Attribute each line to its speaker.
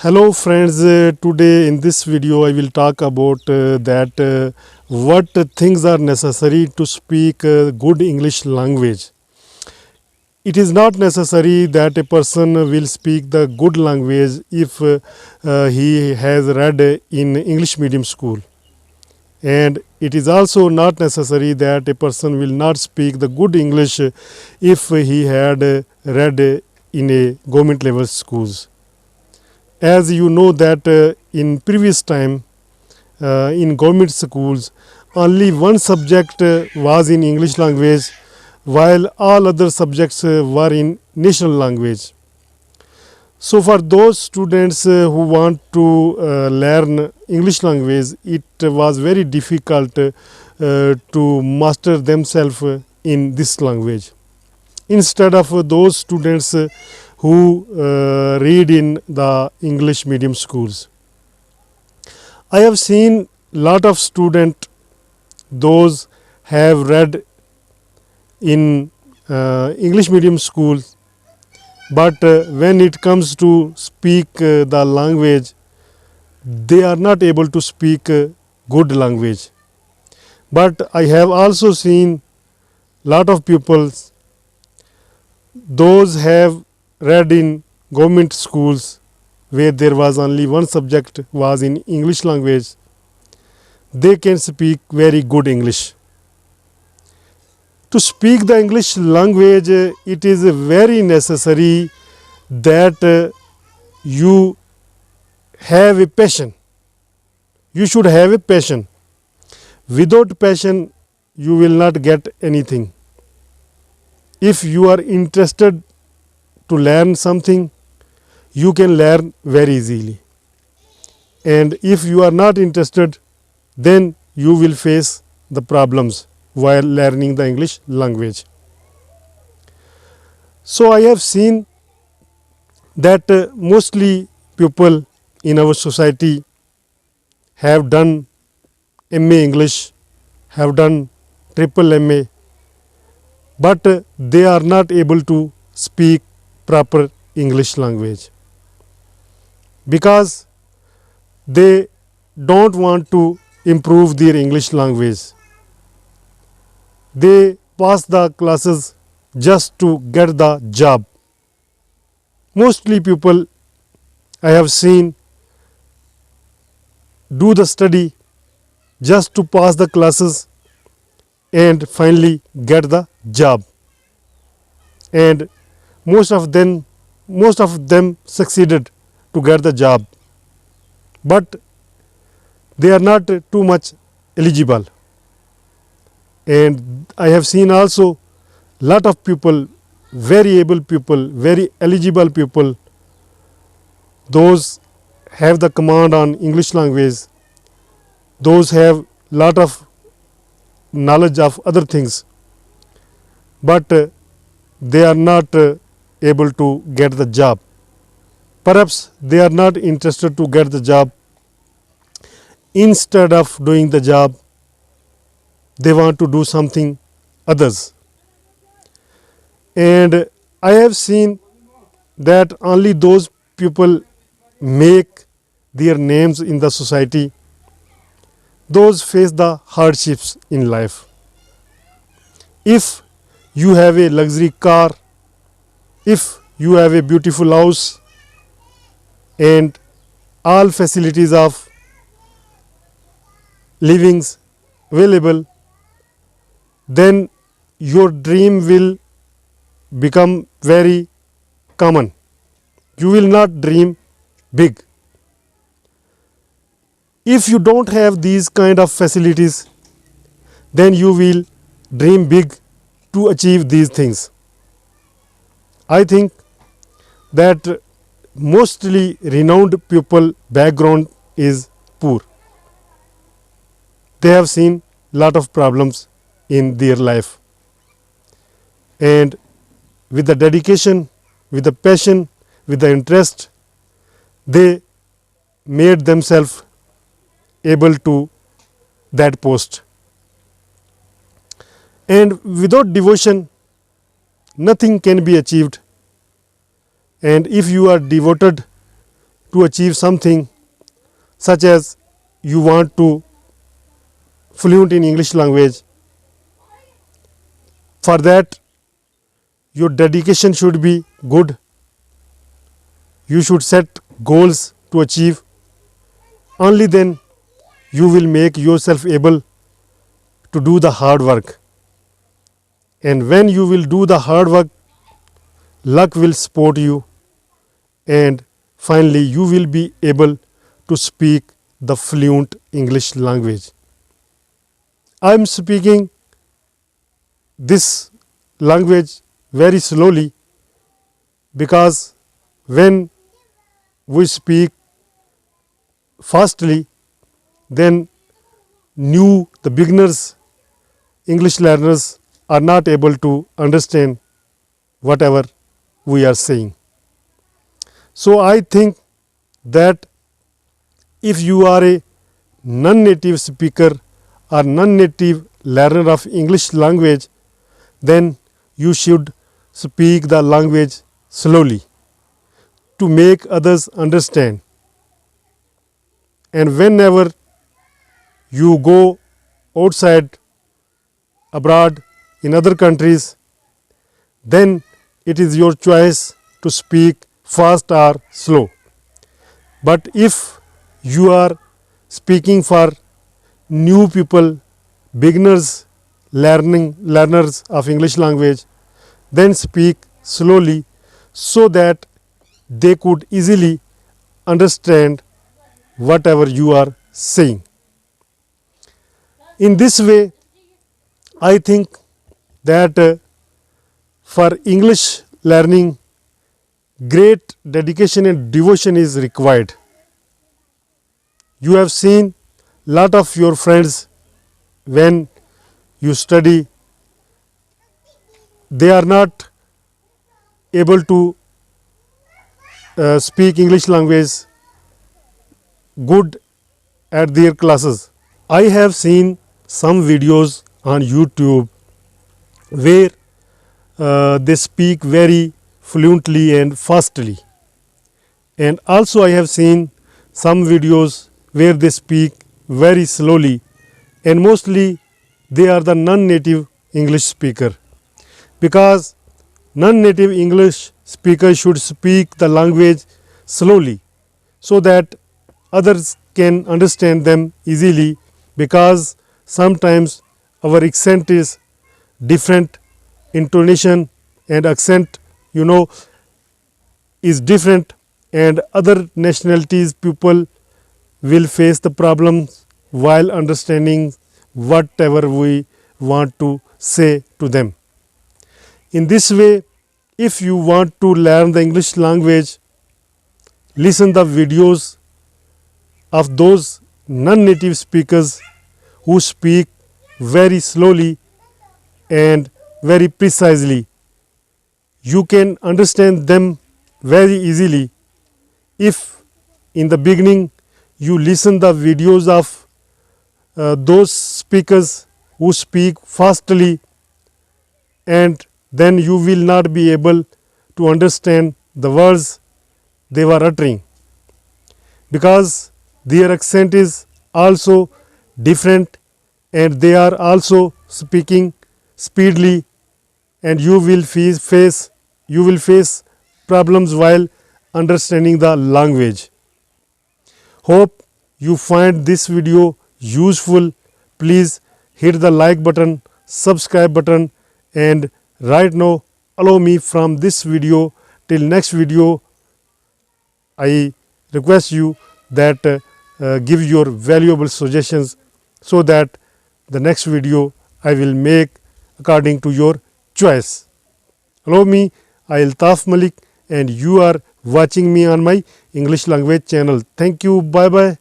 Speaker 1: Hello friends, today in this video I will talk about what things are necessary to speak good English language. It is not necessary that a person will speak the good language if he has read in English medium school, and it is also not necessary that a person will not speak the good English if he had read in a government level schools. As you know that in previous time in government schools only one subject was in English language, while all other subjects were in national language. So for those students who want to learn English language, it was very difficult to master themselves in this language. Instead of those students who read in the English medium schools, I have seen lot of students those have read in English medium schools, but when it comes to speak the language, they are not able to speak good language. But I have also seen lot of pupils those have read in government schools where there was only one subject was in English language. They can speak very good English. To speak the English language, it is very necessary that you have a passion. You should have a passion. Without passion, you will not get anything. If you are interested to learn something, you can learn very easily. And if you are not interested, then you will face the problems while learning the English language. So I have seen that mostly people in our society have done MA English, have done triple MA, but they are not able to speak proper English language because they don't want to improve their English language. They pass the classes just to get the job. Mostly people I have seen do the study just to pass the classes and finally get the job. And most of them succeeded to get the job, but they are not too much eligible. And I have seen also lot of people, very able people, very eligible people, those have the command on English language, those have lot of knowledge of other things, but they are not able to get the job. Perhaps they are not interested to get the job. Instead of doing the job, they want to do something others. And I have seen that only those people make their names in the society, those face the hardships in life. If you have a luxury car, if you have a beautiful house and all facilities of livings available, then your dream will become very common. You will not dream big. If you don't have these kind of facilities, then you will dream big to achieve these things. I think that mostly renowned people background is poor. They have seen lot of problems in their life, and with the dedication, with the passion, with the interest, they made themselves able to that post. And without devotion, nothing can be achieved. And if you are devoted to achieve something, such as you want to fluent in English language. For that, your dedication should be good. You should set goals to achieve. Only then you will make yourself able to do the hard work. And when you will do the hard work, luck will support you, and finally you will be able to speak the fluent English language. I am speaking this language very slowly because when we speak fastly, then the beginners, English learners are not able to understand whatever we are saying. So I think that if you are a non-native speaker or non-native learner of English language, then you should speak the language slowly to make others understand. And whenever you go outside, abroad, in other countries, then it is your choice to speak fast or slow. But if you are speaking for new people, beginners, learners of English language, then speak slowly so that they could easily understand whatever you are saying. In this way, I think that for English learning, great dedication and devotion is required. You have seen lot of your friends when you study, they are not able to speak English language good at their classes. I have seen some videos on YouTube where they speak very fluently and fastly, and also I have seen some videos where they speak very slowly, and mostly they are the non-native English speaker, because non-native English speaker should speak the language slowly so that others can understand them easily, because sometimes our accent is different, intonation and accent is different, and other nationalities people will face the problems while understanding whatever we want to say to them. In this way, if you want to learn the English language, listen the videos of those non-native speakers who speak very slowly and very precisely. You can understand them very easily if in the beginning you listen the videos of those speakers who speak fastly, and then you will not be able to understand the words they were uttering, because their accent is also different and they are also speaking speedily, and you will face problems while understanding the language. Hope you find this video useful. Please hit the like button, subscribe button, and right now allow me from this video till next video. I request you that give your valuable suggestions so that the next video I will make according to your choice. Allow me, I Altaf Malik, and you are watching me on my English language channel. Thank you. Bye bye.